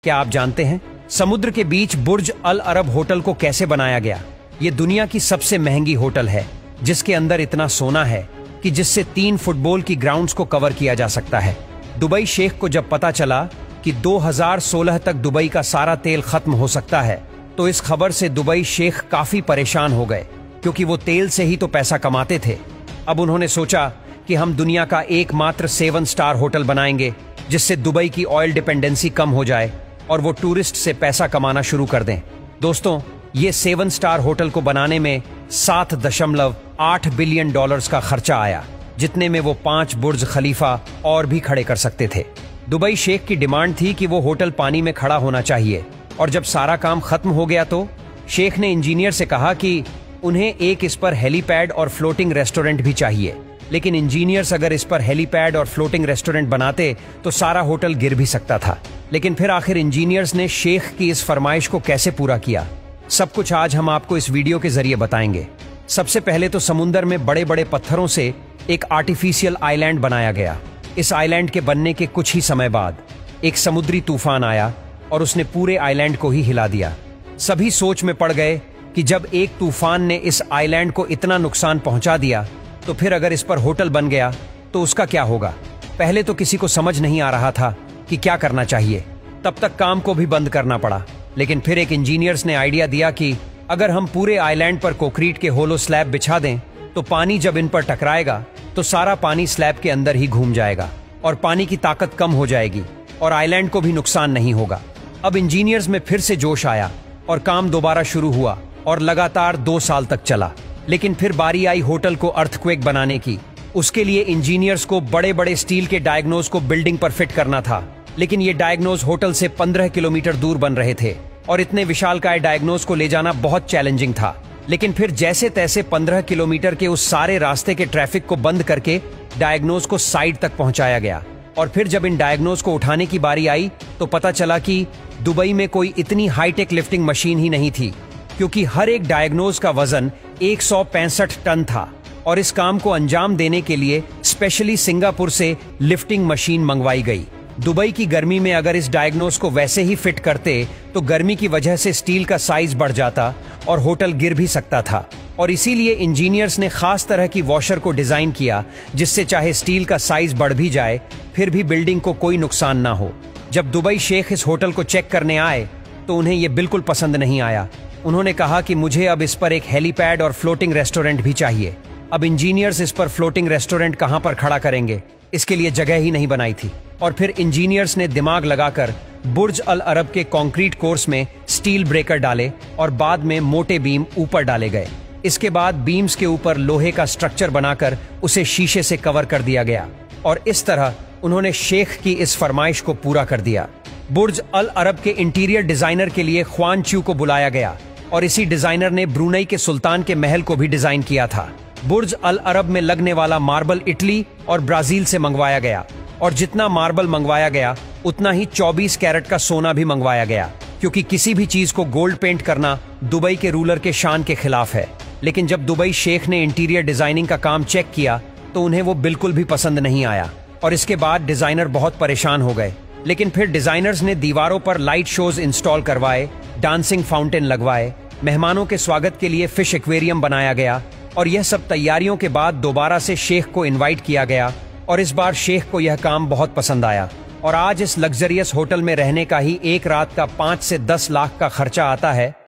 क्या आप जानते हैं समुद्र के बीच बुर्ज अल अरब होटल को कैसे बनाया गया? ये दुनिया की सबसे महंगी होटल है, जिसके अंदर इतना सोना है कि जिससे 3 फुटबॉल की ग्राउंड्स को कवर किया जा सकता है। दुबई शेख को जब पता चला कि 2016 तक दुबई का सारा तेल खत्म हो सकता है, तो इस खबर से दुबई शेख काफी परेशान हो गए, क्योंकि वो तेल से ही तो पैसा कमाते थे। अब उन्होंने सोचा कि हम दुनिया का एकमात्र 7 स्टार होटल बनाएंगे, जिससे दुबई की ऑयल डिपेंडेंसी कम हो जाए और वो टूरिस्ट से पैसा कमाना शुरू कर दें। दोस्तों, ये 7 स्टार होटल को बनाने में 7.8 बिलियन डॉलर्स का खर्चा आया, जितने में वो 5 बुर्ज खलीफा और भी खड़े कर सकते थे। दुबई शेख की डिमांड थी कि वो होटल पानी में खड़ा होना चाहिए, और जब सारा काम खत्म हो गया तो शेख ने इंजीनियर से कहा कि उन्हें इस पर हेलीपैड और फ्लोटिंग रेस्टोरेंट भी चाहिए। लेकिन इंजीनियर्स अगर इस पर हेलीपैड और फ्लोटिंग रेस्टोरेंट बनाते तो सारा होटल गिर भी सकता था। लेकिन फिर आखिर इंजीनियर्स ने शेख की इस फरमाइश को कैसे पूरा किया, सब कुछ आज हम आपको इस वीडियो के जरिए बताएंगे। सबसे पहले तो समुद्र में बड़े बड़े पत्थरों से एक आर्टिफिशियल आइलैंड बनाया गया। इस आइलैंड के बनने के कुछ ही समय बाद एक समुद्री तूफान आया और उसने पूरे आइलैंड को ही हिला दिया। सभी सोच में पड़ गए कि जब एक तूफान ने इस आइलैंड को इतना नुकसान पहुंचा दिया, तो फिर अगर इस पर होटल बन गया तो उसका क्या होगा। पहले तो किसी को समझ नहीं आ रहा था कि क्या करना चाहिए, तब तक काम को भी बंद करना पड़ा। लेकिन फिर एक इंजीनियर्स ने आइडिया दिया कि अगर हम पूरे आइलैंड पर कंक्रीट के होलो स्लैब बिछा दें, तो पानी जब इन पर टकराएगा तो सारा पानी स्लैब के अंदर ही घूम जाएगा और पानी की ताकत कम हो जाएगी और आइलैंड को भी नुकसान नहीं होगा। अब इंजीनियर्स में फिर से जोश आया और काम दोबारा शुरू हुआ और लगातार 2 साल तक चला। लेकिन फिर बारी आई होटल को अर्थक्वेक बनाने की। उसके लिए इंजीनियर्स को बड़े बड़े स्टील के डायग्नोज को बिल्डिंग पर फिट करना था, लेकिन ये डायग्नोज होटल से 15 किलोमीटर दूर बन रहे थे और इतने विशालकाय डायग्नोज को ले जाना बहुत चैलेंजिंग था। लेकिन फिर जैसे तैसे 15 किलोमीटर के उस सारे रास्ते के ट्रैफिक को बंद करके डायग्नोज को साइड तक पहुंचाया गया। और फिर जब इन डायग्नोज को उठाने की बारी आई तो पता चला कि दुबई में कोई इतनी हाईटेक लिफ्टिंग मशीन ही नहीं थी, क्योंकि हर एक डायग्नोज का वजन 165 टन था और इस काम को अंजाम देने के लिए स्पेशली सिंगापुर से लिफ्टिंग मशीन मंगवाई गई। दुबई की गर्मी में अगर इस डायग्नोज को वैसे ही फिट करते तो गर्मी की वजह से स्टील का साइज बढ़ जाता और होटल गिर भी सकता था। और इसीलिए इंजीनियर्स ने खास तरह की वॉशर को डिजाइन किया, जिससे चाहे स्टील का साइज बढ़ भी जाए फिर भी बिल्डिंग को कोई नुकसान ना हो। जब दुबई शेख इस होटल को चेक करने आए तो उन्हें यह बिल्कुल पसंद नहीं आया। उन्होंने कहा कि मुझे अब इस पर एक हेलीपैड और फ्लोटिंग रेस्टोरेंट भी चाहिए। अब इंजीनियर्स इस पर फ्लोटिंग रेस्टोरेंट कहां पर खड़ा करेंगे, इसके लिए जगह ही नहीं बनाई थी। और फिर इंजीनियर्स ने दिमाग लगाकर बुर्ज अल अरब के कंक्रीट कोर्स में स्टील ब्रेकर डाले और बाद में मोटे बीम ऊपर डाले गए। इसके बाद बीम्स के ऊपर लोहे का स्ट्रक्चर बनाकर उसे शीशे से कवर कर दिया गया और इस तरह उन्होंने शेख की इस फरमाइश को पूरा कर दिया। बुर्ज अल अरब के इंटीरियर डिजाइनर के लिए ख्वान च्यू को बुलाया गया और इसी डिजाइनर ने ब्रुनई के सुल्तान के महल को भी डिजाइन किया था। बुर्ज अल अरब में लगने वाला मार्बल इटली और ब्राजील से मंगवाया गया और जितना मार्बल मंगवाया गया उतना ही 24 कैरेट का सोना भी मंगवाया गया, क्योंकि किसी भी चीज को गोल्ड पेंट करना दुबई के रूलर के शान के खिलाफ है। लेकिन जब दुबई शेख ने इंटीरियर डिजाइनिंग का काम चेक किया तो उन्हें वो बिल्कुल भी पसंद नहीं आया और इसके बाद डिजाइनर बहुत परेशान हो गए। लेकिन फिर डिजाइनर्स ने दीवारों पर लाइट शोज इंस्टॉल करवाए, डांसिंग फाउंटेन लगवाए, मेहमानों के स्वागत के लिए फिश एक्वेरियम बनाया गया और यह सब तैयारियों के बाद दोबारा से शेख को इनवाइट किया गया और इस बार शेख को यह काम बहुत पसंद आया। और आज इस लग्जरियस होटल में रहने का ही एक रात का 5 से 10 लाख का खर्चा आता है।